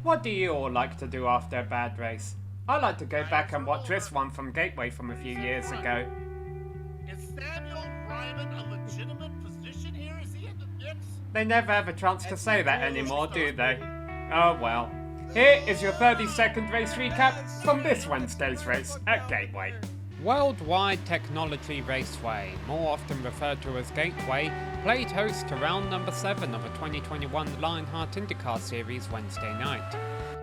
What do you all like to do after a bad race? I like to go back Tires and are watch this over. one from Gateway from a few Race is years run. ago. Is Samuel Ryman a legitimate position here? Is he in the mix? They never have a chance to As say he that foolishly anymore, do starts. they? Oh well. Here is your 30-second race recap from this Wednesday's race at Gateway. Worldwide Technology Raceway, more often referred to as Gateway, played host to round number 7 of a 2021 Lionheart IndyCar Series Wednesday night.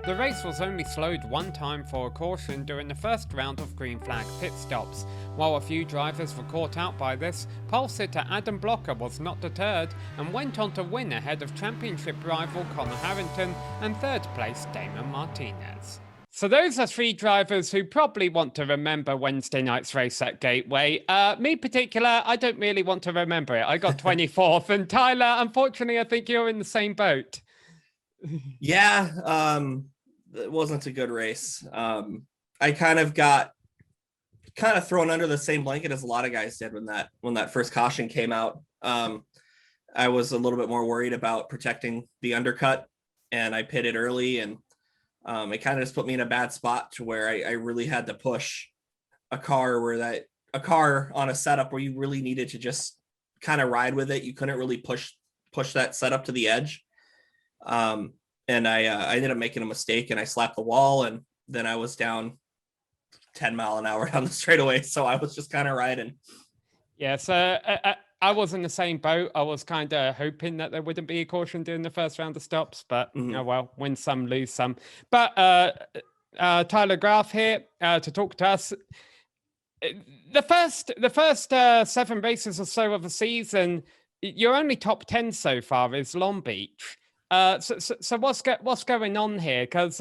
The race was only slowed one time for a caution during the first round of green flag pit stops. While a few drivers were caught out by this, pole sitter Adam Blocker was not deterred and went on to win ahead of championship rival Connor Harrington and third place Damon Martinez. So those are three drivers who probably want to remember Wednesday night's race at Gateway. Me particular, I don't really want to remember it. I got 24th, and Tyler, unfortunately, I think you're in the same boat. Yeah, it wasn't a good race. I got thrown under the same blanket as a lot of guys did when that first caution came out. I was a little bit more worried about protecting the undercut, and I pitted early, and it kind of just put me in a bad spot to where I really had to push a car on a setup where you really needed to just kind of ride with it. You couldn't really push that setup to the edge. And I ended up making a mistake, and I slapped the wall, and then I was down 10 mile an hour down the straightaway. So I was just kind of riding. Yeah, so I was in the same boat. I was kind of hoping that there wouldn't be a caution during the first round of stops, but oh well, win some, lose some. But Tyler Graaf here to talk to us. The first 7 races or so of the season, you're only top 10 so far is Long Beach. So what's going on here? Because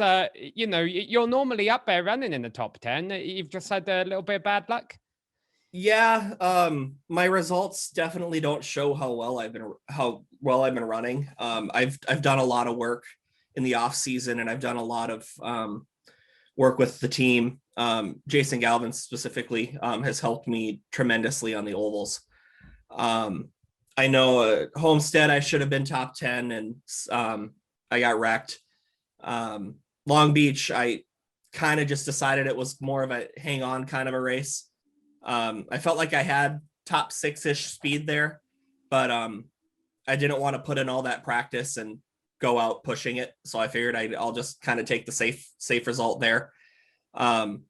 you're normally up there running in the top 10. You've just had a little bit of bad luck. Yeah, my results definitely don't show how well I've been running. I've done a lot of work in the off season, and I've done a lot of work with the team. Jason Galvin specifically has helped me tremendously on the ovals. I know Homestead I should have been top 10, and I got wrecked. Long Beach, I kind of just decided it was more of a hang on kind of a race. I felt like I had top 6-ish speed there, but I didn't want to put in all that practice and go out pushing it. So I figured I'll just kind of take the safe result there. And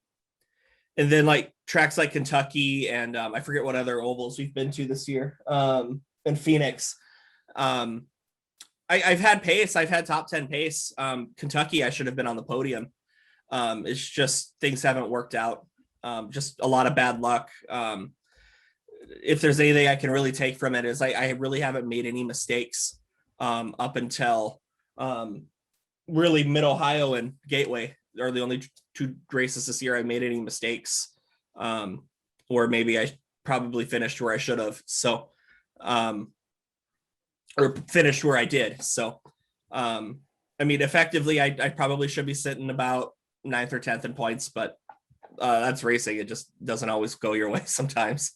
then like tracks like Kentucky and I forget what other ovals we've been to this year. In Phoenix. I've had pace. I've had top 10 pace. Kentucky, I should have been on the podium. It's just things haven't worked out. Just a lot of bad luck. If there's anything I can really take from it is I really haven't made any mistakes up until really Mid-Ohio and Gateway are the only 2 races this year I made any mistakes. Or maybe I probably finished where I should have. So or finished where I did. So, I mean, effectively, I probably should be sitting about 9th or 10th in points, but that's racing. It just doesn't always go your way sometimes.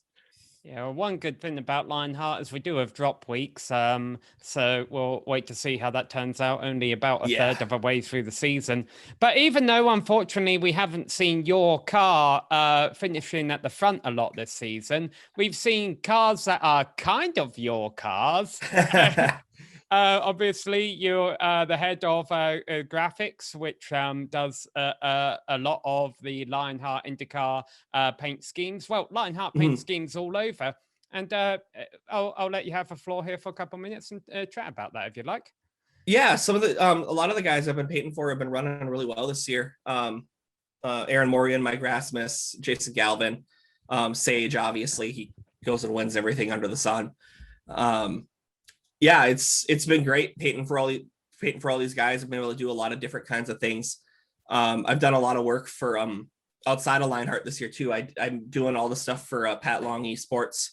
Yeah, well, one good thing about Lionheart is we do have drop weeks, so we'll wait to see how that turns out. Only about a Yeah. third of a way through the season. But even though, unfortunately, we haven't seen your car finishing at the front a lot this season, we've seen cars that are kind of your cars. Obviously, you're the head of GRAAFix, which does a lot of the Lionheart IndyCar paint schemes. Well, Lionheart paint schemes all over. And I'll let you have the floor here for a couple of minutes and chat about that if you'd like. Yeah, some of the a lot of the guys I've been painting for have been running really well this year. Aaron Morgan, Mike Rasmus, Jason Galvin, Sage, obviously he goes and wins everything under the sun. Yeah, it's been great painting for all these guys. I've been able to do a lot of different kinds of things. I've done a lot of work for outside of Lionheart this year too. I'm doing all the stuff for Pat Long eSports,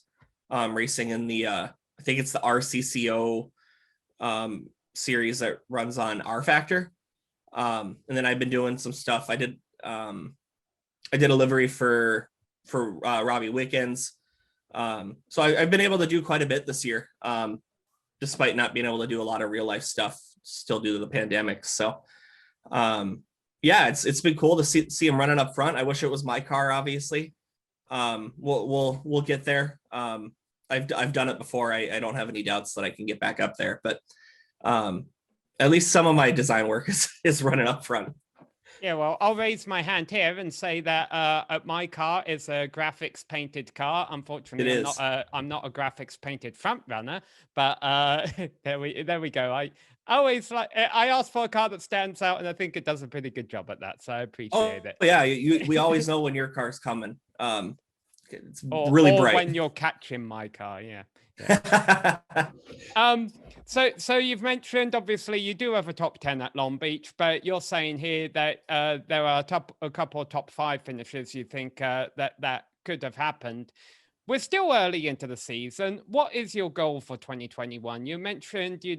racing in the I think it's the RCCO series that runs on R Factor. And then I've been doing some stuff. I did a livery for Robbie Wickens. So I've been able to do quite a bit this year, despite not being able to do a lot of real life stuff still due to the pandemic. So Yeah, it's been cool to see him running up front. I wish it was my car, obviously. We'll get there. I've done it before. I don't have any doubts that I can get back up there, but at least some of my design work is running up front. Yeah, well, I'll raise my hand here and say that my car is a GRAAFix painted car. Unfortunately, It is. I'm not a GRAAFix painted front runner, but there we go. I always I ask for a car that stands out, and I think it does a pretty good job at that. So I appreciate it. Yeah, we always know when your car's coming. It's Or, really or bright. when you're catching my car, yeah. So you've mentioned, obviously, you do have a top 10 at Long Beach, but you're saying here that there are a couple of top 5 finishes you think that could have happened. We're still early into the season. What is your goal for 2021? You mentioned you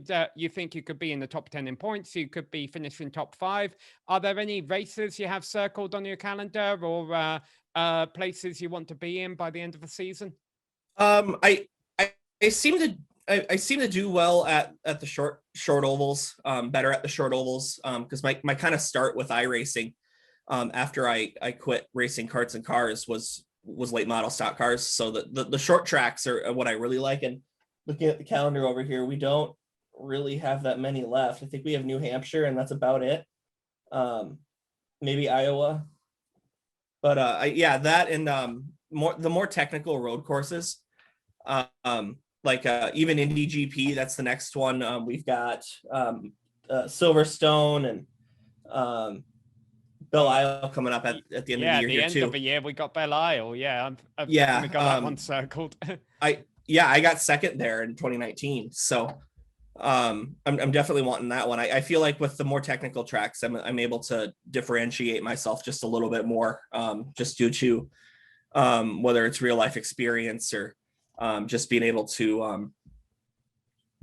think you could be in the top 10 in points. You could be finishing top 5. Are there any races you have circled on your calendar, or places you want to be in by the end of the season? I seem to do well at the short ovals, better at the short ovals, because my kind of start with iRacing after I quit racing karts and cars was late model stock cars. So the short tracks are what I really like. And looking at the calendar over here, we don't really have that many left. I think we have New Hampshire, and that's about it. Maybe Iowa, but that and the more technical road courses. Like even Indy GP, that's the next one. We've got Silverstone and Belle Isle coming up at the end of the year. Yeah, the end of the year we got Belle Isle. Yeah, I've got that one circled. I got second there in 2019, so I'm definitely wanting that one. I feel like with the more technical tracks, I'm able to differentiate myself just a little bit more, just due to whether it's real life experience or just being able to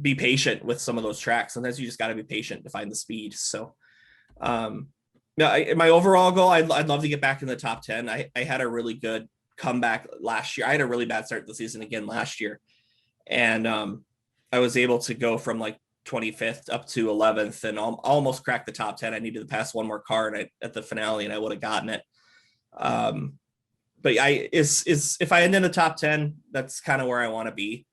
be patient with some of those tracks. Sometimes you just got to be patient to find the speed. So my overall goal, I'd love to get back in the top 10. I had a really good comeback last year. I had a really bad start to the season again last year, and I was able to go from like 25th up to 11th and almost crack the top 10. I needed to pass one more car at the finale, and I would have gotten it. But if I end in the top 10, that's kind of where I want to be.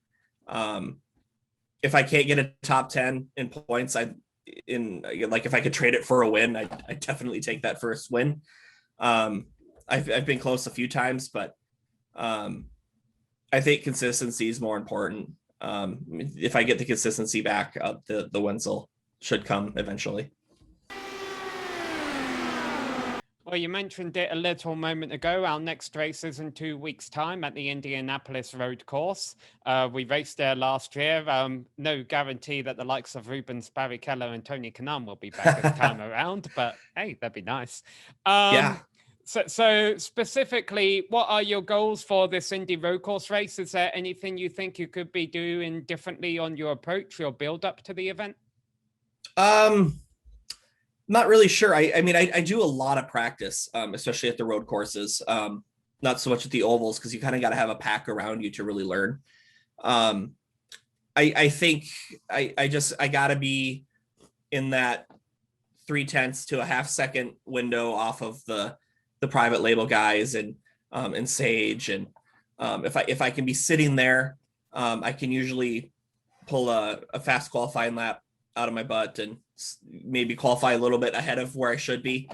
If I can't get a top 10 in points, if I could trade it for a win, I definitely take that first win. I've been close a few times, but I think consistency is more important. If I get the consistency back, the wins should come eventually. Well, you mentioned it a little moment ago. Our next race is in 2 weeks' time at the Indianapolis Road Course. We raced there last year. No guarantee that the likes of Rubens Barrichello and Tony Kanaan will be back this time around, but hey, that'd be nice. Yeah. So specifically, what are your goals for this Indy Road Course race? Is there anything you think you could be doing differently on your approach, your build up to the event? Not really sure. I mean, I do a lot of practice, especially at the road courses. Not so much at the ovals, because you kind of got to have a pack around you to really learn. I think I got to be in that 0.3 to a half second window off of the private label guys and Sage. And if I can be sitting there, I can usually pull a fast qualifying lap out of my butt and maybe qualify a little bit ahead of where I should be.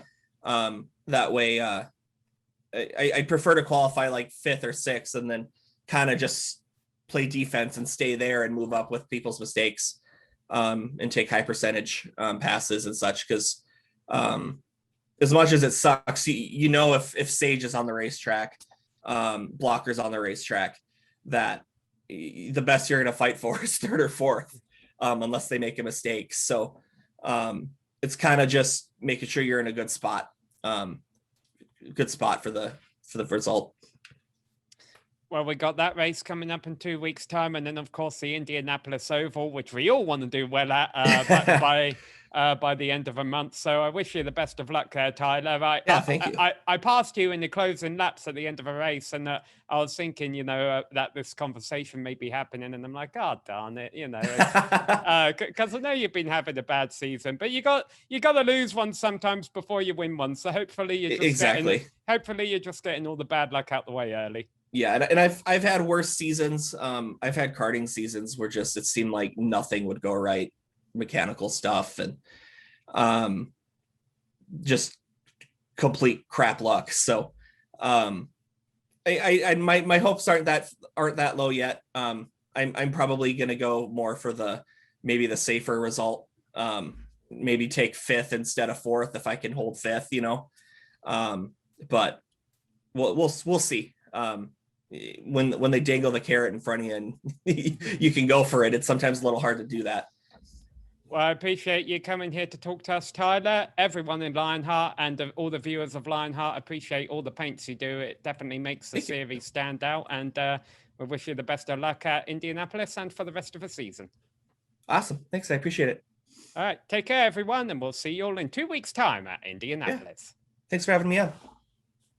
That way, I prefer to qualify like 5th or 6th and then kind of just play defense and stay there and move up with people's mistakes, and take high percentage passes and such. Because as much as it sucks, if Sage is on the racetrack, Blocker's on the racetrack, that the best you're going to fight for is 3rd or 4th, unless they make a mistake. So it's kind of just making sure you're in a good spot for the result. Well, we got that race coming up in 2 weeks' time, and then of course the Indianapolis Oval, which we all want to do well at, by the end of a month. So I wish you the best of luck there, Tyler. Thank you. I passed you in the closing laps at the end of a race, and I was thinking, that this conversation may be happening, and I'm like, God darn it, because I know you've been having a bad season, but you got to lose one sometimes before you win one. So hopefully you're just getting all the bad luck out the way early. Yeah, and I've had worse seasons. I've had karting seasons where just it seemed like nothing would go right, mechanical stuff, and just complete crap luck. So my hopes aren't that low yet. I'm probably gonna go more for maybe the safer result. Maybe take 5th instead of 4th if I can hold 5th, but we'll see. When they dangle the carrot in front of you and you can go for it, it's sometimes a little hard to do that. Well, I appreciate you coming here to talk to us, Tyler. Everyone in Lionheart and all the viewers of Lionheart appreciate all the paints you do. It definitely makes the series stand out, and we wish you the best of luck at Indianapolis and for the rest of the season. Awesome. Thanks. I appreciate it. All right. Take care, everyone, and we'll see you all in 2 weeks' time at Indianapolis. Yeah. Thanks for having me on.